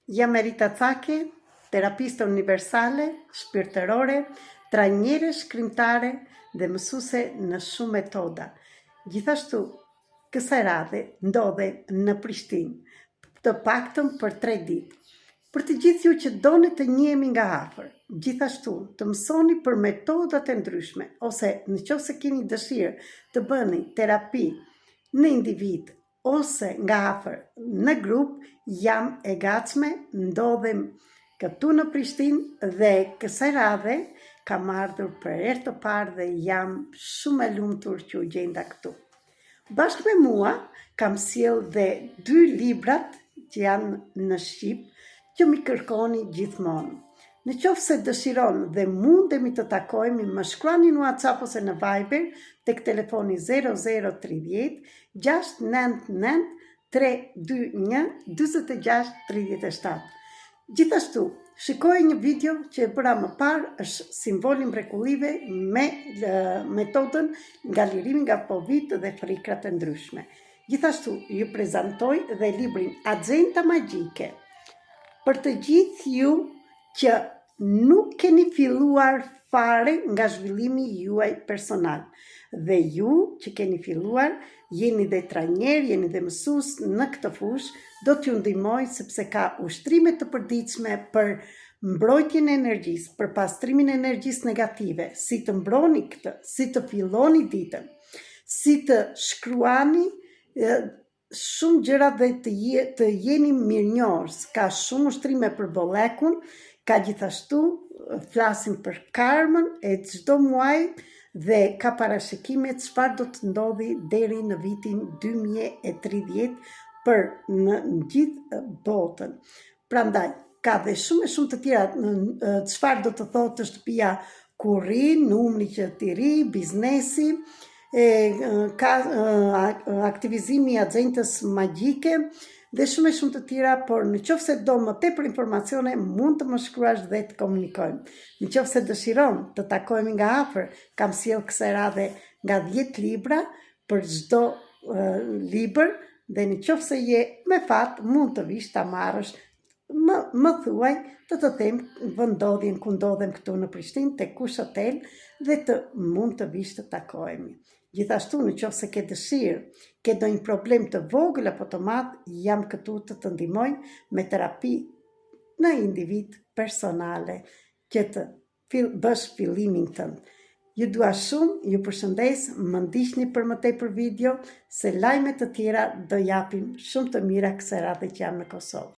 Jam Erita Cake, terapiste universale, shpirtërore, trajnere shkrimtare dhe mësuese në shumë metoda. Gjithashtu, kësaj radhe ndodhe në Prishtinë, të paktën për 3 ditë. Për të gjithë ju që doni të njihemi nga afër, gjithashtu të mësoni për metodat e ndryshme, ose nëse keni dëshirë të bëni terapi në individ ose nga afër në grup, jam e gatshme, ndodhem këtu në Prishtinë dhe kësaj radhe kam ardhur për herë të parë dhe jam shumë e lumtur që u gjenda këtu. Bashkë me mua kam sjell dhe 2 librat që janë në shqip që mi kërkoni gjithmonë. Në qoftë se dëshiron dhe mundemi të takojmë, më shkruani në WhatsApp ose në Viber tek telefoni 0030 699 321 46 37. Gjithashtu, shikoj një video që e bëra më parë, është simboli mrekullive me metodën nga lirimi nga Covid dhe frikrat e ndryshme. Gjithashtu, ju prezantoj dhe librin Agenda Magjike. Për të gjithë ju që nuk keni filluar fare nga zhvillimi juaj personal. Dhe ju që keni filluar, jeni dhe trajner, jeni dhe mësues në këtë fushë, do t'ju ndihmoj sepse ka ushtrime të përditshme për mbrojtjen e energjisë, për pastrimin e energjisë negative, si të mbroni këtë, si të filloni ditën, si të shkruani shumë gjëra dhe të jeni mirënjohës. Ka shumë ushtrime për bollekun, ka gjithashtu flasim për karmën e çdo muaji dhe ka parashikime çfarë do të ndodhi deri në vitin 2030 për në gjithë botën. Prandaj, ka dhe shumë të tjera çfarë do të thotë shtëpia kur ri, numri që ti ri, biznesi, ka aktivizimi i agjendës magjike dhe shumë të tjera, por në qoftë se do më tepër informacione, mund të më shkruash dhe të komunikojmë. Në qoftë se dëshiron të takohemi nga afër, kam sjell kësaj radhe nga 10 libra për çdo libër, dhe në qoftë se je me fat, mund të vish ta marrësh, më thuaj të them vendodhjen ku ndodhem këtu në Prishtinë, tek kush hotel, dhe të mund të vish të takohemi. Gjithashtu, në qoftë se ke dëshirë, ke ndonjë problem të vogël apo të madh, jam këtu të të ndihmoj me terapi në individ personale që të bësh fillimin tënd. Ju dua shumë, ju përshëndes, më ndiqni për më tepër video, se lajme të tjera do japim shumë të mira kësaj radhe që jam në Kosovë.